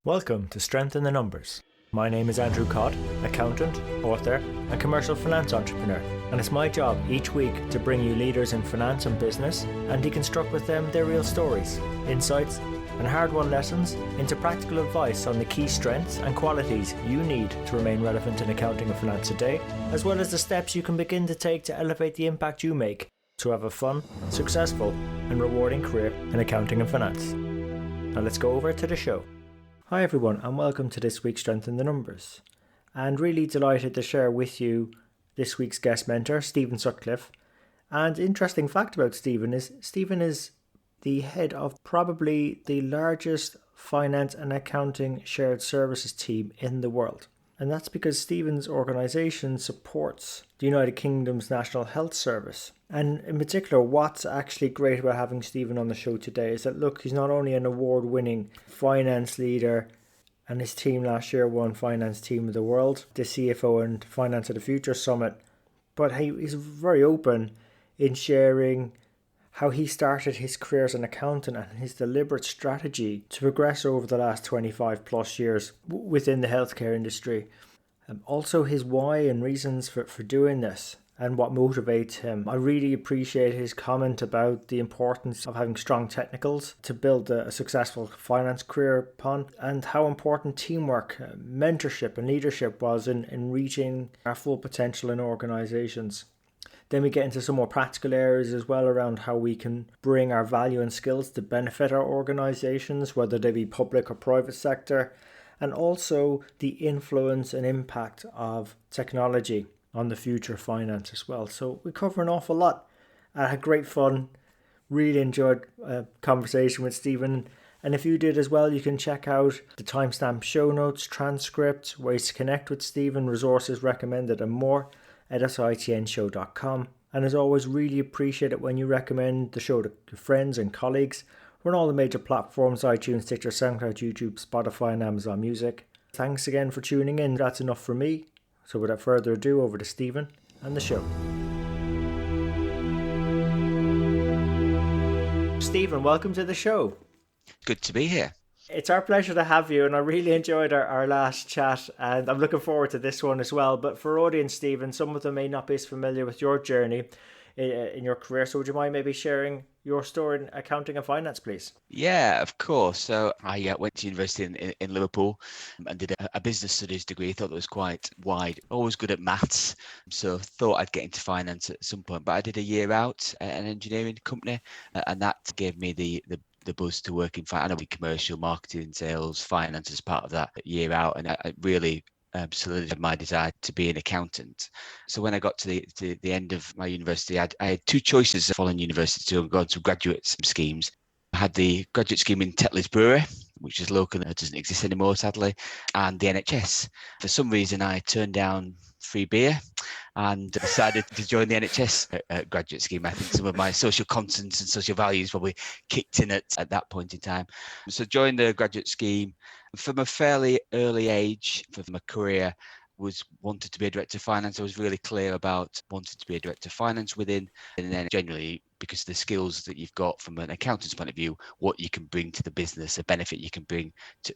Welcome to Strength in the Numbers. My name is Andrew Codd, accountant, author, and commercial finance entrepreneur, and it's my job each week to bring you leaders in finance and business and deconstruct with them their real stories, insights, and hard-won lessons into practical advice on the key strengths and qualities you need to remain relevant in accounting and finance today, as well as the steps you can begin to take to elevate the impact you make to have a fun, successful, and rewarding career in accounting and finance. Now let's go over to the show. Hi everyone, and welcome to this week's Strength in the Numbers. And really delighted to share with you this week's guest mentor, Stephen Sutcliffe. And interesting fact about Stephen is the head of probably the largest finance and accounting shared services team in the world. And that's because Stephen's organisation supports the United Kingdom's National Health Service. And in particular, what's actually great about having Stephen on the show today is that, look, he's not only an award-winning finance leader, and his team last year won Finance Team of the World, the CFO and Finance of the Future Summit, but he's very open in sharing how he started his career as an accountant and his deliberate strategy to progress over the last 25 plus years within the healthcare industry. Also his why and reasons for doing this and what motivates him. I really appreciate his comment about the importance of having strong technicals to build a successful finance career upon, and how important teamwork, mentorship and leadership was in reaching our full potential in organisations. Then we get into some more practical areas as well around how we can bring our value and skills to benefit our organisations, whether they be public or private sector, and also the influence and impact of technology on the future of finance as well. So we cover an awful lot. I had great fun, really enjoyed a conversation with Stephen. And if you did as well, you can check out the timestamp show notes, transcripts, ways to connect with Stephen, resources recommended and more at SITNshow.com. And as always, really appreciate it when you recommend the show to your friends and colleagues. We're on all the major platforms: iTunes, Stitcher, SoundCloud, YouTube, Spotify and Amazon Music. Thanks again for tuning in. That's enough for me. So without further ado, over to Stephen and the show. Stephen, welcome to the show. Good to be here. It's our pleasure to have you, and I really enjoyed our last chat, and I'm looking forward to this one as well. But for audience, Stephen, some of them may not be as familiar with your journey in your career, so would you mind maybe sharing your story in accounting and finance, please? Yeah, of course. So I went to university in Liverpool and did a business studies degree. Thought that was quite wide, always good at maths, so thought I'd get into finance at some point. But I did a year out at an engineering company, and that gave me the buzz to work in finance. I know commercial, marketing, sales, finance as part of that year out, and I really solidified my desire to be an accountant. So when I got to the end of my university, I had two choices following university to go on to graduate schemes. I had the graduate scheme in Tetley's Brewery, which is local and it doesn't exist anymore, sadly, and the NHS. For some reason, I turned down free beer and decided to join the NHS graduate scheme. I think some of my social conscience and social values probably kicked in at that point in time. So joined the graduate scheme. From a fairly early age for my career, wanted to be a director of finance. I was really clear about wanting to be a director of finance within, and then generally because of the skills that you've got from an accountant's point of view, what you can bring to the business, a benefit you can bring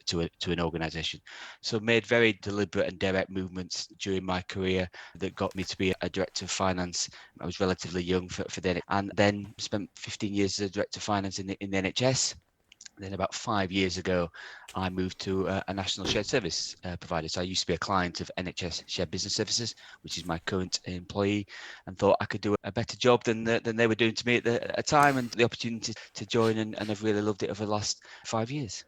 to an organisation. So made very deliberate and direct movements during my career that got me to be a director of finance. I was relatively young for then, and then spent 15 years as a director of finance in the NHS. Then about 5 years ago, I moved to a national shared service provider. So I used to be a client of NHS Shared Business Services, which is my current employee, and thought I could do a better job than they were doing to me at the time, and the opportunity to join, and I've really loved it over the last 5 years.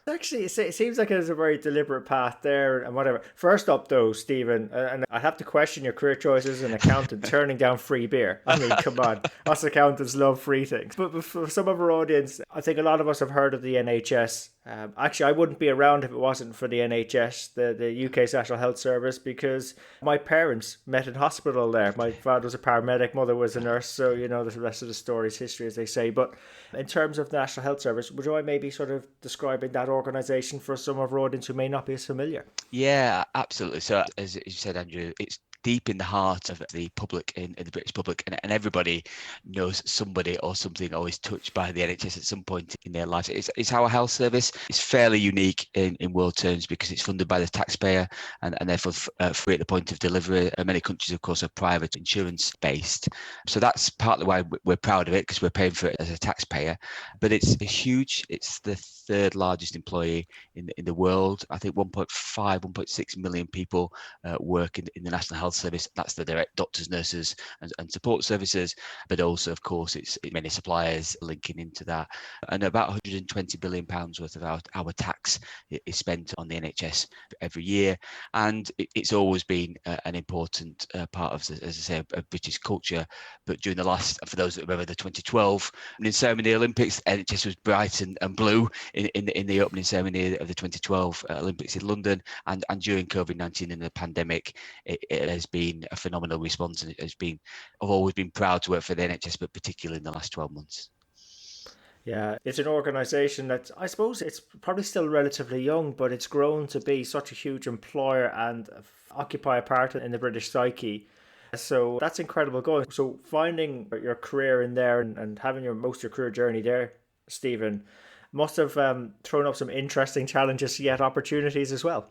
Actually, it seems like there's a very deliberate path there and whatever. First up, though, Stephen, and I have to question your career choices as an accountant, turning down free beer. I mean, come on. Us accountants love free things. But for some of our audience, I think a lot of us have heard of the NHS. Actually, I wouldn't be around if it wasn't for the NHS, the UK's National Health Service, because my parents met in hospital there. My father was a paramedic, mother was a nurse, so, you know, the rest of the story is history, as they say. But in terms of the National Health Service, would you maybe sort of describing that organisation for some of our audience who may not be as familiar? Yeah, absolutely. So as you said, Andrew, it's deep in the heart of the public in the British public, and everybody knows somebody or something always touched by the NHS at some point in their life. It's our health service. It's fairly unique in world terms because it's funded by the taxpayer and therefore free at the point of delivery. Many countries, of course, are private insurance based. So that's partly why we're proud of it, because we're paying for it as a taxpayer. But it's huge. It's the third largest employee in the world. I think 1.6 million people work in the National Health Service. That's the direct doctors, nurses and support services, but also, of course, it's many suppliers linking into that. And about £120 billion worth of our tax is spent on the NHS every year. And it's always been an important part of, as I say, a British culture. But during the last, for those that remember the 2012 opening ceremony Olympics, NHS was bright and blue in the opening ceremony of the 2012 Olympics in London. And during COVID-19 and the pandemic, it has been a phenomenal response, and I've always been proud to work for the NHS, but particularly in the last 12 months. Yeah, it's an organisation that I suppose it's probably still relatively young, but it's grown to be such a huge employer and occupy a part in the British psyche. So that's incredible going. So finding your career in there and having most of your career journey there, Stephen, must have thrown up some interesting challenges yet opportunities as well.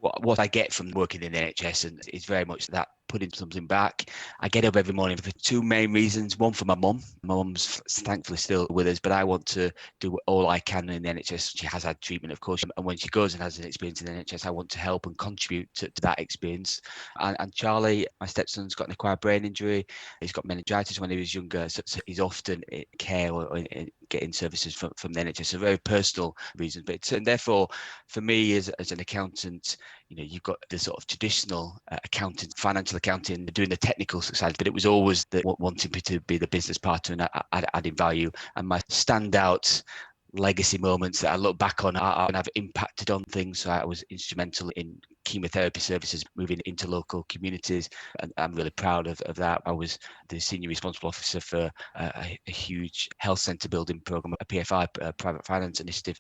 What I get from working in the NHS and is very much that putting something back. I get up every morning for two main reasons. One, for my mum. My mum's thankfully still with us, but I want to do all I can in the NHS. She has had treatment, of course, and when she goes and has an experience in the NHS, I want to help and contribute to that experience. And Charlie, my stepson's got an acquired brain injury. He's got meningitis when he was younger, so he's often in care or getting services from the NHS. So very personal reasons, and therefore, for me as an accountant, you've got the sort of traditional accountant, financial accounting, doing the technical side, but it was always wanting me to be the business partner and adding value. And my standout legacy moments that I look back on and have impacted on things. So I was instrumental in chemotherapy services moving into local communities, and I'm really proud of that. I was the senior responsible officer for a huge health centre building programme, a PFI, private finance initiative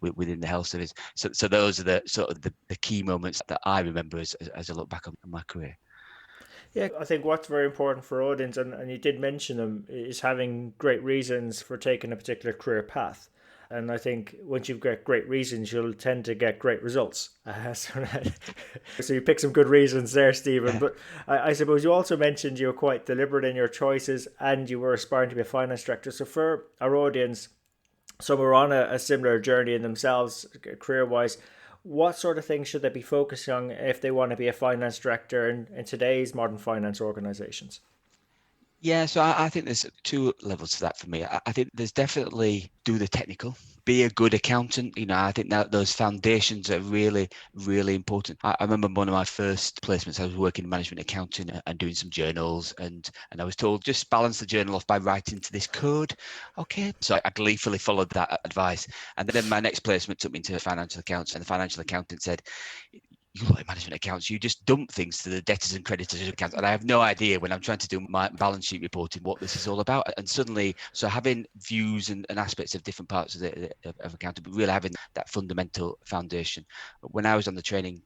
within the health service. So those are the sort of the key moments that I remember as I look back on my career. Yeah, I think what's very important for audience, and you did mention them, is having great reasons for taking a particular career path. And I think once you've got great reasons, you'll tend to get great results. So you pick some good reasons there, Stephen. But I suppose you also mentioned you were quite deliberate in your choices and you were aspiring to be a finance director. So for our audience, some are on a similar journey in themselves, career-wise. What sort of things should they be focusing on if they want to be a finance director in today's modern finance organizations? Yeah, so I think there's two levels to that for me. I think there's definitely do the technical, be a good accountant. I think that those foundations are really, really important. I remember one of my first placements, I was working in management accounting and doing some journals, and I was told, just balance the journal off by writing to this code. Okay. So I gleefully followed that advice. And then my next placement took me into financial accounts, and the financial accountant said, you look at management accounts, you just dump things to the debtors and creditors accounts. And I have no idea when I'm trying to do my balance sheet reporting what this is all about. And suddenly, so having views and aspects of different parts of accounting, but really having that fundamental foundation. When I was on the training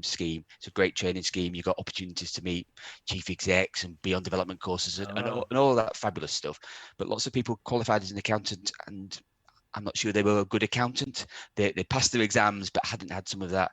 scheme, it's a great training scheme. You got opportunities to meet chief execs and be on development courses and all that fabulous stuff. But lots of people qualified as an accountant, and I'm not sure they were a good accountant. They passed their exams, but hadn't had some of that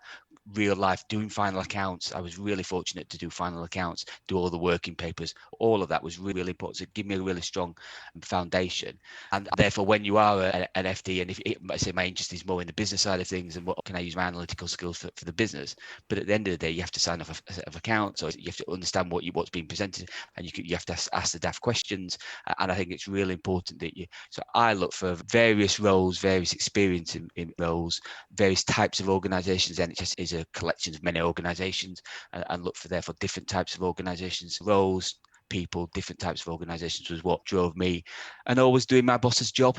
real life doing final accounts. I was really fortunate to do final accounts, do all the working papers. All of that was really, really important. So it gave me a really strong foundation. And therefore, when you are an FD, and if I say my interest is more in the business side of things and what can I use my analytical skills for the business, but at the end of the day, you have to sign off a set of accounts, or you have to understand what's being presented, and you have to ask the daft questions. And I think it's really important that so I look for various roles, various experience in roles, various types of organisations. NHS is a collection of many organisations, and look for therefore different types of organisations, roles, people, different types of organisations was what drove me, and always doing my boss's job.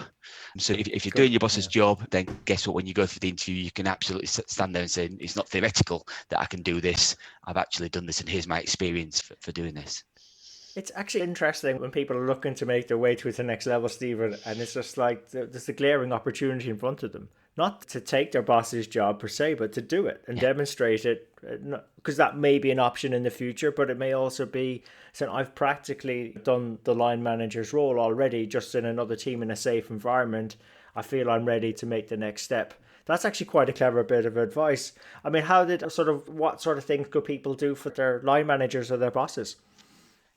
So if you're doing your boss's job, then guess what? When you go for the interview, you can absolutely stand there and say, it's not theoretical that I can do this. I've actually done this, and here's my experience for doing this. It's actually interesting when people are looking to make their way to the next level, Stephen, and it's just like there's a glaring opportunity in front of them. not to take their boss's job per se, but to do it and Yeah. demonstrate it, because that may be an option in the future, but it may also be saying, I've practically done the line manager's role already, just in another team in a safe environment. I feel I'm ready to make the next step. That's actually quite a clever bit of advice. I mean, what sort of things could people do for their line managers or their bosses?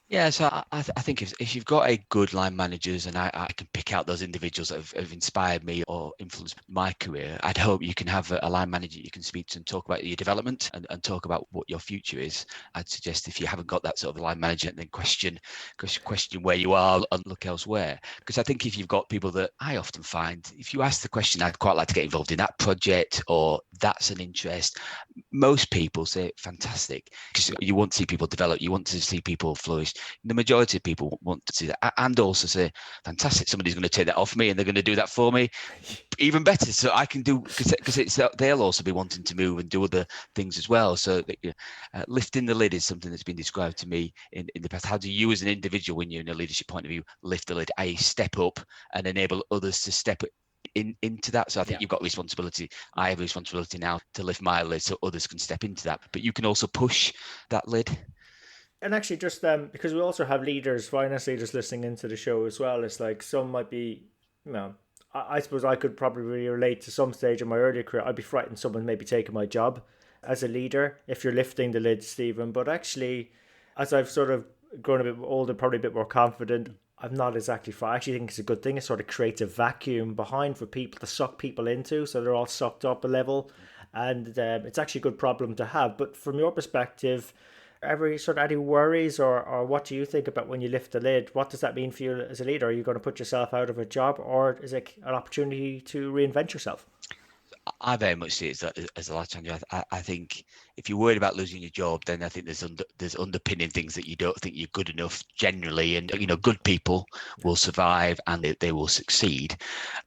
Yeah, so I think if you've got a good line managers, and I can pick out those individuals that have inspired me or influenced my career, I'd hope you can have a line manager you can speak to and talk about your development and talk about what your future is. I'd suggest if you haven't got that sort of line manager, then question where you are and look elsewhere. Because I think if you've got people that I often find, if you ask the question, I'd quite like to get involved in that project or that's an interest, most people say fantastic, because you want to see people develop, you want to see people flourish. The majority of people want to see that, and also say fantastic, somebody's going to take that off me and they're going to do that for me even better, so I can do, because it's they'll also be wanting to move and do other things as well. So lifting the lid is something that's been described to me in the past. How do you as an individual, when you're in a leadership point of view, lift the lid, i.e. step up and enable others to step into that? So I think you've got responsibility. I have a responsibility now to lift my lid so others can step into that, but you can also push that lid. And actually, just because we also have leaders, finance leaders listening into the show as well, it's like some might be, I suppose I could probably relate to some stage in my earlier career. I'd be frightened someone maybe taking my job as a leader if you're lifting the lid, Stephen. But actually, as I've sort of grown a bit older, probably a bit more confident, I'm not exactly frightened. I actually think it's a good thing. It sort of creates a vacuum behind for people to suck people into, so they're all sucked up a level. And it's actually a good problem to have. But from your perspective, any worries, or what do you think about when you lift the lid? What does that mean for you as a leader? Are you going to put yourself out of a job, or is it an opportunity to reinvent yourself? I very much see it as a life changer. I think if you're worried about losing your job, then I think there's underpinning things that you don't think you're good enough generally. And good people will survive and they will succeed,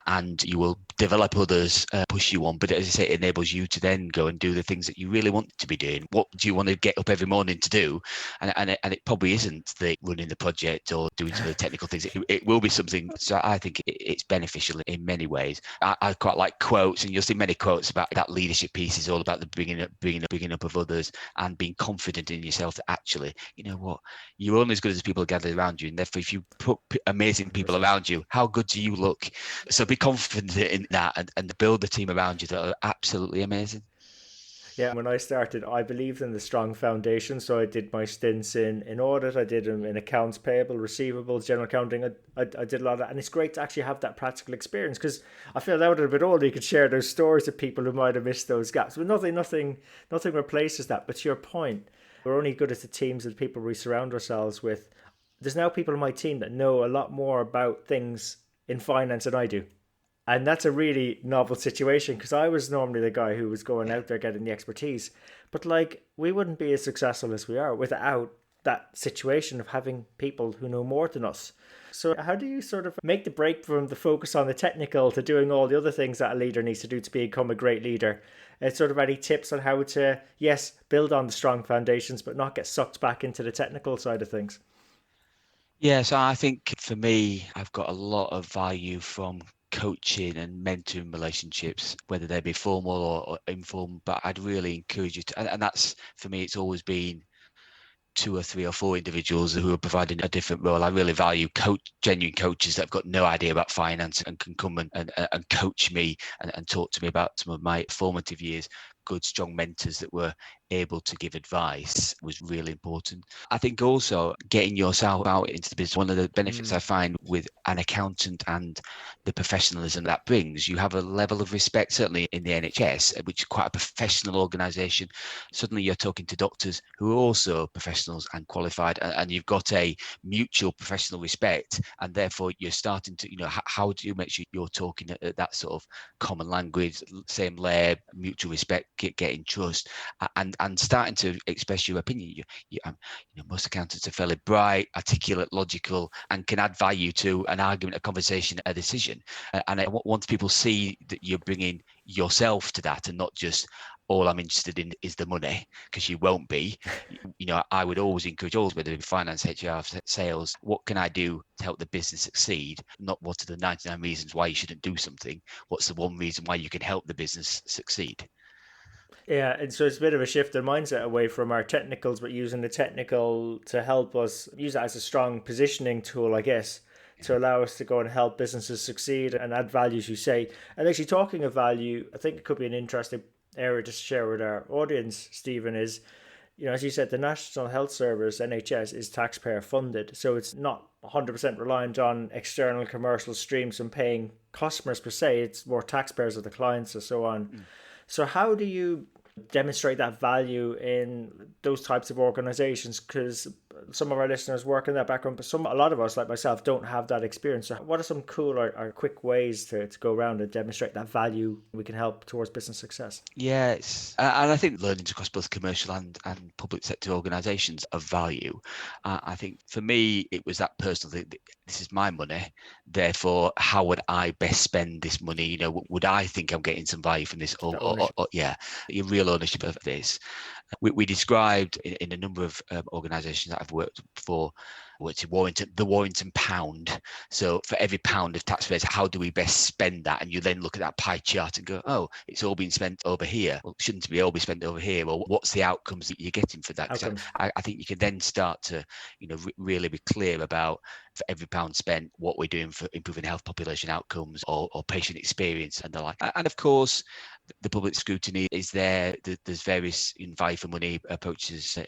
and you will develop others, push you on. But as I say, it enables you to then go and do the things that you really want to be doing. What do you want to get up every morning to do? And it probably isn't the running the project or doing some of the technical things. It will be something. So I think it's beneficial in many ways. I quite like quotes, and you'll see many quotes about that leadership piece is all about the bringing up of others and being confident in yourself that actually, you know what, you're only as good as the people gathered around you. And therefore, if you put amazing people around you, how good do you look? So be confident in that and build a team around you that are absolutely amazing. Yeah, when I started, I believed in the strong foundation. So I did my stints in audit, I did them in accounts payable, receivables, general accounting. I did a lot of that. And it's great to actually have that practical experience, because I feel now that I'm a bit older, you could share those stories with people who might have missed those gaps. But nothing replaces that. But to your point, we're only good as the teams of the people we surround ourselves with. There's now people on my team that know a lot more about things in finance than I do. And that's a really novel situation, because I was normally the guy who was going out there getting the expertise. But like, we wouldn't be as successful as we are without that situation of having people who know more than us. So how do you sort of make the break from the focus on the technical to doing all the other things that a leader needs to do to become a great leader? And sort of any tips on how to, yes, build on the strong foundations, but not get sucked back into the technical side of things? Yeah, so I think for me, I've got a lot of value from coaching and mentoring relationships, whether they be formal or informal. But I'd really encourage you to, and that's for me, it's always been two or three or four individuals who are providing a different role. I really value genuine coaches that have got no idea about finance and can come and coach me and talk to me about some of my formative years. Good, strong mentors that were able to give advice was really important. I think also getting yourself out into the business, one of the benefits I find with an accountant and the professionalism that brings, you have a level of respect, certainly in the NHS, which is quite a professional organisation. Suddenly you're talking to doctors who are also professionals and qualified, and you've got a mutual professional respect, and therefore you're starting to, how do you make sure you're talking at that sort of common language, same layer, mutual respect, getting trust, and starting to express your opinion. Most accountants are fairly bright, articulate, logical, and can add value to an argument, a conversation, a decision. And once people see that you're bringing yourself to that and not just, all I'm interested in is the money, because you won't be. I would always encourage all, whether it's finance, HR, sales, what can I do to help the business succeed? Not what are the 99 reasons why you shouldn't do something. What's the one reason why you can help the business succeed? Yeah, and so it's a bit of a shift in mindset away from our technicals, but using the technical to help us use it as a strong positioning tool, I guess, to allow us to go and help businesses succeed and add value, as you say. And actually, talking of value, I think it could be an interesting area to share with our audience, Stephen, is, as you said, the National Health Service, NHS, is taxpayer funded. So it's not 100% reliant on external commercial streams and paying customers per se. It's more taxpayers of the clients and so on. So how do you demonstrate that value in those types of organizations? Because some of our listeners work in that background, but a lot of us, like myself, don't have that experience. So what are some cool or quick ways to go around and demonstrate that value we can help towards business success? Yes, and I think learnings across both commercial and public sector organisations of value. I think for me, it was that personal thing. This is my money, therefore, how would I best spend this money? Would I think I'm getting some value from this? Or your real ownership of this. We described in a number of organisations that I've worked for, the Warrington pound. So for every pound of taxpayers, how do we best spend that? And you then look at that pie chart and go, oh, it's all been spent over here. Well, shouldn't it all be spent over here? Well, what's the outcomes that you're getting for that? I think you can then start to, really be clear about, for every pound spent, what we're doing for improving health population outcomes or patient experience and the like. And of course, the public scrutiny is there. There's various value for money approaches.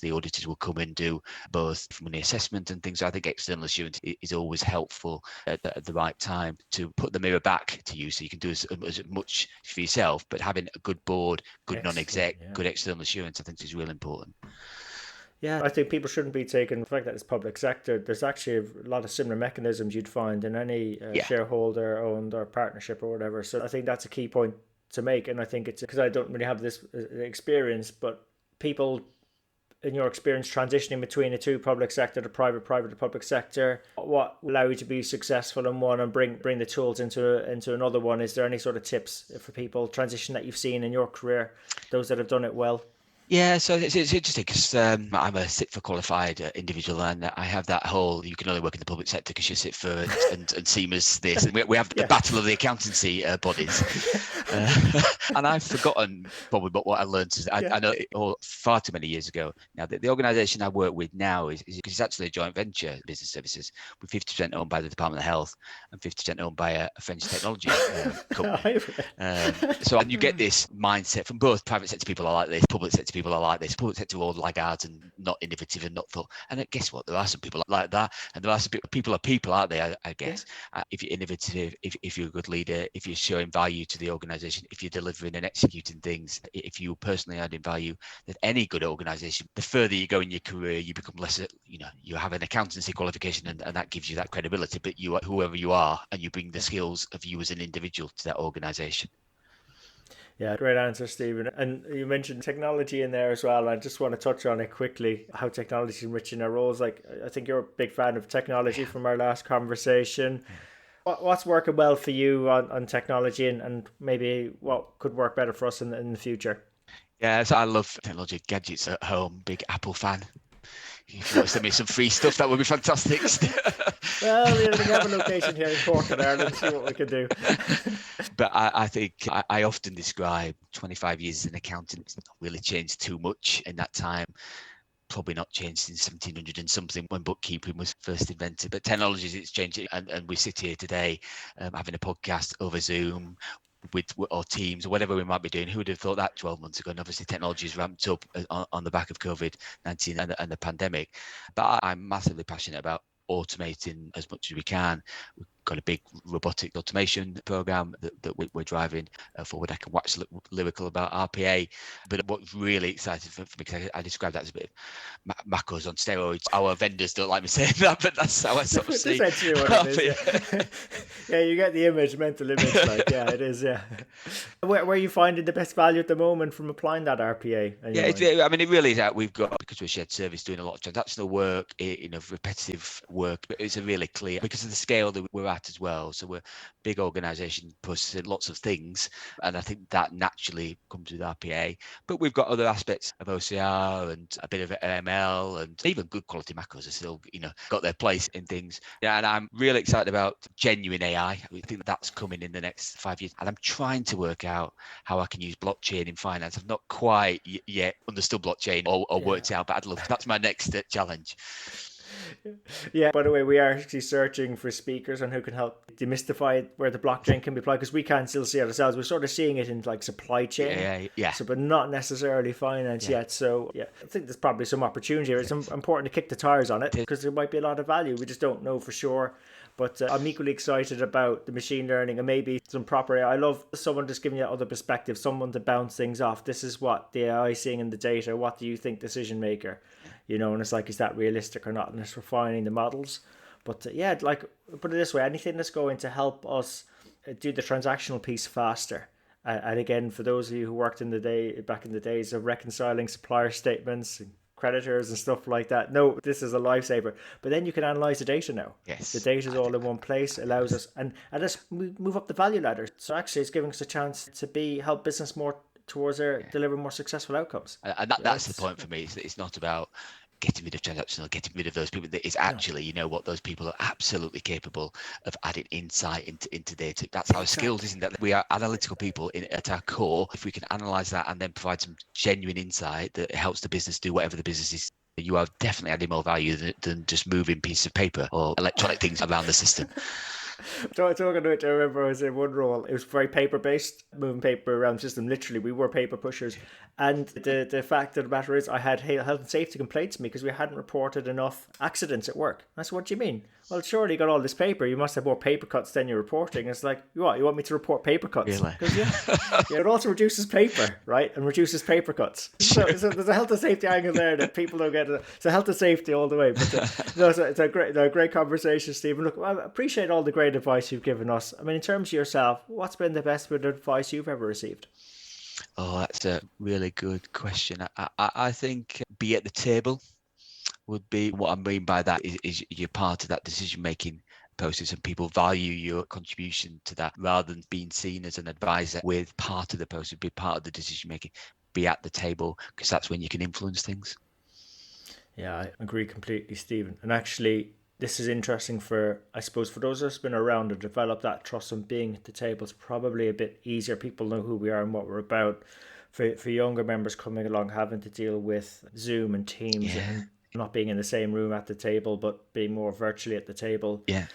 The auditors will come and do both money assessment and things. So I think external assurance is always helpful at the right time to put the mirror back to you, so you can do as much for yourself, but having a good board, good non-exec, good external assurance, I think is really important. Yeah, I think people shouldn't be taking the fact that it's public sector. There's actually a lot of similar mechanisms you'd find in any shareholder owned or partnership or whatever. So I think that's a key point to make. And I think it's because I don't really have this experience, but people in your experience transitioning between the two, public sector to private to public sector, what will allow you to be successful in one and bring the tools into another one? Is there any sort of tips for people transition that you've seen in your career, those that have done it well? Yeah, so it's interesting because I'm a SITFA qualified individual, and I have that whole, you can only work in the public sector because you're SITFA and CIMA's this, and we have the battle of the accountancy bodies. And I've forgotten probably what I learned. I know it all far too many years ago. Now, the organisation I work with now is it's actually a joint venture, business services, with 50% owned by the Department of Health and 50% owned by a French technology company. And you get this mindset from both private sector people are like this, public sector people are like this. Public sector are all laggards and not innovative and not thought. And guess what? There are some people like that, and there are some people, aren't they? I guess if you're innovative, if you're a good leader, if you're showing value to the organisation, if you're delivering and executing things, if you're personally adding value, that any good organisation, the further you go in your career, you become less. You have an accountancy qualification, and that gives you that credibility. But you are whoever you are, and you bring the skills of you as an individual to that organisation. Yeah, great answer, Stephen. And you mentioned technology in there as well. I just want to touch on it quickly, how technology is enriching our roles. Like, I think you're a big fan of technology from our last conversation. What's working well for you on technology, and maybe what could work better for us in the future? Yeah, so I love technology, gadgets at home, big Apple fan. If you want to send me some free stuff, that would be fantastic. Well, we have a location here in Cork in Ireland, see what we can do. But I think I often describe 25 years as an accountant. It's not really changed too much in that time. Probably not changed since 1700 and something when bookkeeping was first invented. But technologies, it's changed. And we sit here today having a podcast over Zoom with or Teams or whatever we might be doing. Who would have thought that 12 months ago? And obviously technology has ramped up on the back of COVID-19 and the pandemic. But I'm massively passionate about automating as much as we can. We've got a big robotic automation program that we're driving forward. I can wax lyrical about RPA, but what's really exciting for me, because I describe that as a bit of macros on steroids. Our vendors don't like me saying that, but that's how I sort of see it. Yeah, you get the mental image, it is, yeah. Where are you finding the best value at the moment from applying that RPA? Yeah, it really is out. We've got, because we're a shared service, doing a lot of transactional work, repetitive work, but it's a really clear, because of the scale that we're at as well. So we're a big organisation processing lots of things, and I think that naturally comes with RPA. But we've got other aspects of OCR and a bit of ML, and even good quality macros are still, got their place in things. Yeah, and I'm really excited about genuine AI. I think that's coming in the next 5 years, and I'm trying to work out how I can use blockchain in finance. I've not quite yet understood blockchain or worked out, but I'd love to. That's my next challenge. Yeah, by the way, we are actually searching for speakers on who can help demystify where the blockchain can be applied, because we can't still see it ourselves. We're sort of seeing it in like supply chain, yeah. So, but not necessarily finance yet. So yeah, I think there's probably some opportunity here. It's important to kick the tires on it because there might be a lot of value. We just don't know for sure. But I'm equally excited about the machine learning and maybe some proper AI. I love someone just giving you other perspective, someone to bounce things off. This is what the AI is seeing in the data. What do you think, decision maker? And it's like, is that realistic or not? And it's refining the models. But yeah, like, put it this way, anything that's going to help us do the transactional piece faster. And again, for those of you who worked back in the days of reconciling supplier statements and creditors and stuff like that, no, this is a lifesaver. But then you can analyze the data now. Yes, the data is all in one place, allows us and us move up the value ladder. So actually, it's giving us a chance to help business more towards delivering more successful outcomes. And that's the point for me. It's not about getting rid of transactional, getting rid of those people. It's actually, what those people are absolutely capable of adding insight into data. That's our skills, isn't that? We are analytical people at our core. If we can analyze that and then provide some genuine insight that helps the business do whatever the business is, you are definitely adding more value than just moving pieces of paper or electronic things around the system. Talking about it, I remember I was in one role. It was very paper based, moving paper around the system. Literally, we were paper pushers. And the fact of the matter is, I had health and safety complaints to me because we hadn't reported enough accidents at work. I said, what do you mean? Well, surely you got all this paper. You must have more paper cuts than you're reporting. It's like, you want me to report paper cuts? Really? It also reduces paper, right? And reduces paper cuts. So there's a health and safety angle there that people don't get. It's a health and safety all the way. But it's a great conversation, Stephen. Look, I appreciate all the great advice you've given us. I mean, in terms of yourself, what's been the best bit of advice you've ever received? Oh, that's a really good question. I think be at the table would be what I mean by that is you're part of that decision-making process and people value your contribution to that rather than being seen as an advisor with part of the process, be part of the decision-making, be at the table, because that's when you can influence things. Yeah, I agree completely, Stephen. And actually, this is interesting for those of us who've been around to develop that trust and being at the table is probably a bit easier. People know who we are and what we're about. For younger members coming along, having to deal with Zoom and Teams and not being in the same room at the table, but being more virtually at the table. Yeah.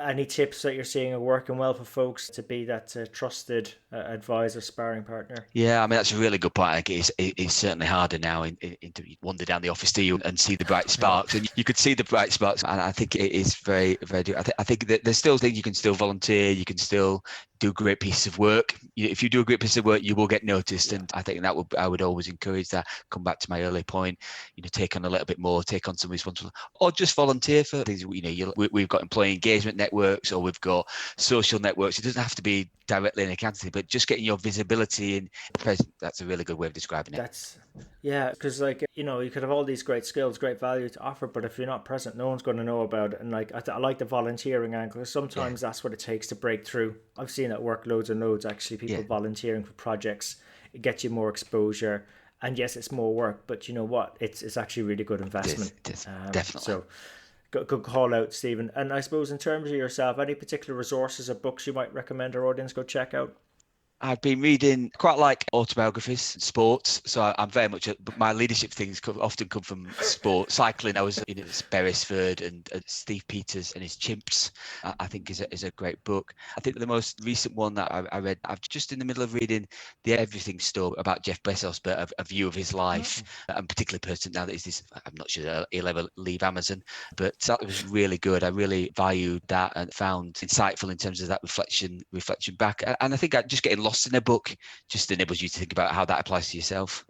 Any tips that you're seeing are working well for folks to be that trusted advisor, sparring partner? Yeah, I mean, that's a really good point. It's certainly harder now to wander down the office to you and see the bright sparks. And you could see the bright sparks. And I think it is very, very, I think that there's still things you can still volunteer. You can still do great pieces of work. If you do a great piece of work, you will get noticed. And I think I would always encourage that. Come back to my earlier point, take on a little bit more, take on some responsibility, or just volunteer for things. We've got employee engagement networks, or we've got social networks. It doesn't have to be directly in accounting, but just getting your visibility in present. That's a really good way of describing it. Because you could have all these great skills, great value to offer, but if you're not present, no one's going to know about it. And I like the volunteering angle. Sometimes that's what it takes to break through. I've seen it work loads and loads, actually, people volunteering for projects. It gets you more exposure. And yes, it's more work, but you know what? It's actually really good investment. It is. Definitely. So good call out, Stephen. And I suppose in terms of yourself, any particular resources or books you might recommend our audience go check out? I've been reading quite like autobiographies, sports. So I'm very much, my leadership things often come from sport. Cycling, I was in Beresford and Steve Peters and his Chimps, I think is a great book. I think the most recent one that I read, I'm just in the middle of reading The Everything Store about Jeff Bezos, but a view of his life, and particularly pertinent now that he's this, I'm not sure he'll ever leave Amazon, but that was really good. I really valued that and found insightful in terms of that reflection back. And I think just getting lost in a book just enables you to think about how that applies to yourself.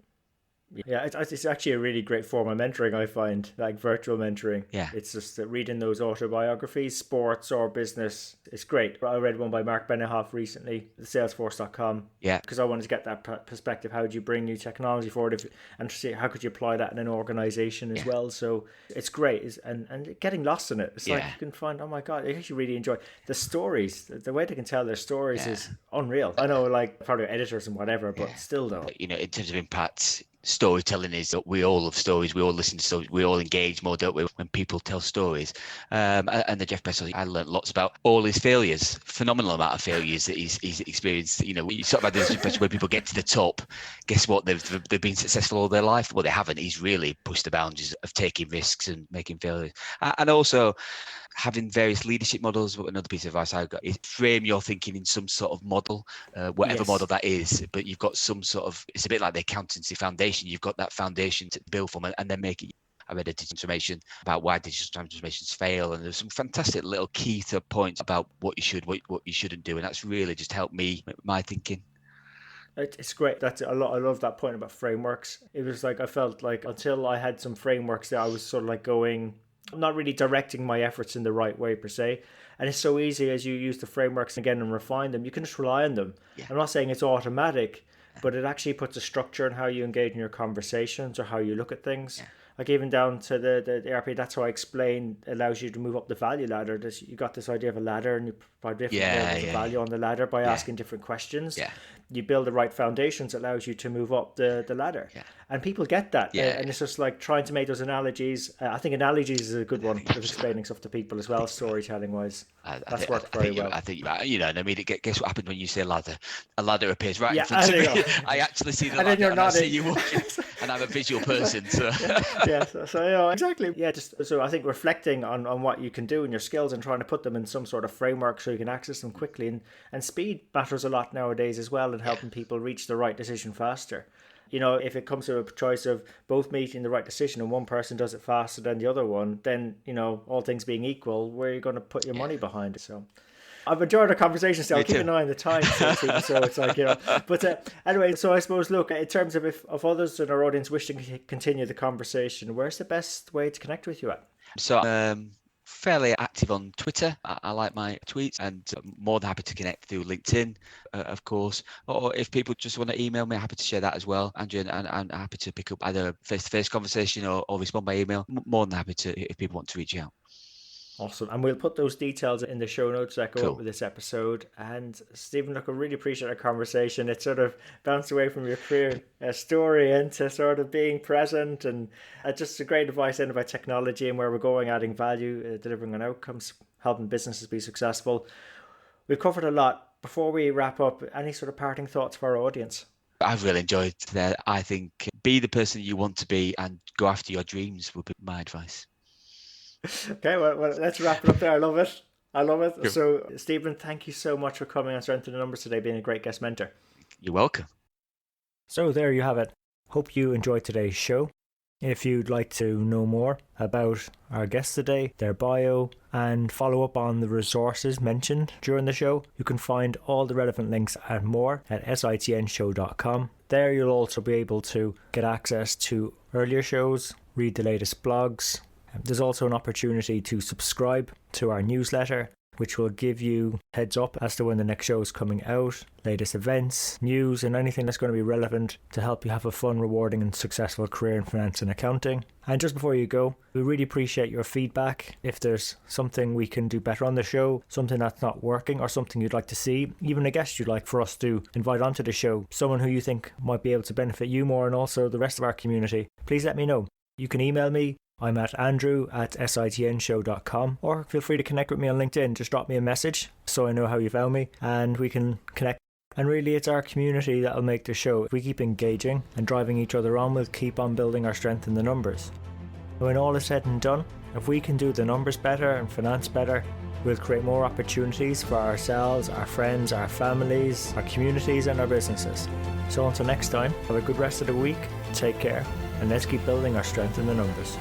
Yeah, it's actually a really great form of mentoring, I find, like virtual mentoring. Yeah. It's just that reading those autobiographies, sports or business, it's great. I read one by Mark Benioff recently, Salesforce.com, Yeah. because I wanted to get that perspective. How do you bring new technology forward, and to see how could you apply that in an organization as well? So it's great, and getting lost in it. It's like you can find, oh my God, I actually really enjoy the stories. The way they can tell their stories is unreal. I know, like, probably editors and whatever, but still though. You know, in terms of impact, storytelling is that we all love stories, we all listen to stories, we all engage more, don't we, when people tell stories. And the Jeff Bezos, I learned lots about all his failures, phenomenal amount of failures that he's experienced. You know, you sort of had this impression where people get to the top, guess what, they've been successful all their life. Well, they haven't. He's really pushed the boundaries of taking risks and making failures. And also having various leadership models. Another piece of advice I've got is frame your thinking in some sort of model, whatever model that is, but you've got some sort of, it's a bit like the accountancy foundation. You've got that foundation to build from, and then make it. I read a digital transformation about why digital transformations fail, and there's some fantastic little key to points about what you should, what you shouldn't do, and that's really just helped me with my thinking. It's great. That's a lot. I love that point about frameworks. It was like I felt like until I had some frameworks that I was sort of like going, not really directing my efforts in the right way per se. And it's so easy as you use the frameworks again and refine them, you can just rely on them. I'm not saying it's automatic, but it actually puts a structure in how you engage in your conversations or how you look at things. Like even down to the ERP, that's how I explain, allows you to move up the value ladder. You got this idea of a ladder, and you provide different levels of value on the ladder by asking different questions. You build the right foundations, allows you to move up the ladder. And people get that. And it's just like trying to make those analogies. I think analogies is a good one of explaining stuff to people as well, storytelling wise. That's worked very well. I think, you know, and I mean, guess what happened when you say ladder? A ladder appears right in front of me. I actually see the ladder, and then I see you walking, and I'm a visual person. So. So you know, exactly. So I think reflecting on what you can do and your skills and trying to put them in some sort of framework so you can access them quickly, and speed matters a lot nowadays as well, and helping people reach the right decision faster. You know, if it comes to a choice of both making the right decision and one person does it faster than the other one, then, you know, all things being equal, where are you going to put your money behind it? So I've enjoyed our conversation still. I'll keep an eye on the time, so it's like, you know. But anyway, so I suppose, look, in terms of if others in our audience wish to continue the conversation, where's the best way to connect with you at? So fairly active on Twitter. I like my tweets, and more than happy to connect through LinkedIn, of course. Or if people just want to email me, I'm happy to share that as well, Andrew, and I'm happy to pick up either a face-to-face conversation or respond by email. More than happy to if people want to reach out. Awesome. And we'll put those details in the show notes that go up with this episode. And Stephen, look, I really appreciate our conversation. It sort of bounced away from your career story into sort of being present, and just a great advice in about technology and where we're going, adding value, delivering on outcomes, helping businesses be successful. We've covered a lot. Before we wrap up, any sort of parting thoughts for our audience? I've really enjoyed that. I think be the person you want to be and go after your dreams would be my advice. Okay, well, let's wrap it up there. I love it. Yep. So, Stephen, thank you so much for coming on Strength in the Numbers today, being a great guest mentor. You're welcome. So there you have it. Hope you enjoyed today's show. If you'd like to know more about our guests today, their bio, and follow up on the resources mentioned during the show, you can find all the relevant links and more at sitnshow.com. There you'll also be able to get access to earlier shows, read the latest blogs. There's also an opportunity to subscribe to our newsletter, which will give you heads up as to when the next show is coming out, latest events, news, and anything that's going to be relevant to help you have a fun, rewarding, and successful career in finance and accounting. And just before you go, we really appreciate your feedback. If there's something we can do better on the show, something that's not working, or something you'd like to see, even a guest you'd like for us to invite onto the show, someone who you think might be able to benefit you more and also the rest of our community, please let me know. You can email me. I'm at andrew@sitnshow.com, or feel free to connect with me on LinkedIn. Just drop me a message so I know how you found me and we can connect. And really, it's our community that'll make the show. If we keep engaging and driving each other on, we'll keep on building our strength in the numbers. When all is said and done, if we can do the numbers better and finance better, we'll create more opportunities for ourselves, our friends, our families, our communities, and our businesses. So until next time, have a good rest of the week, take care, and let's keep building our strength in the numbers.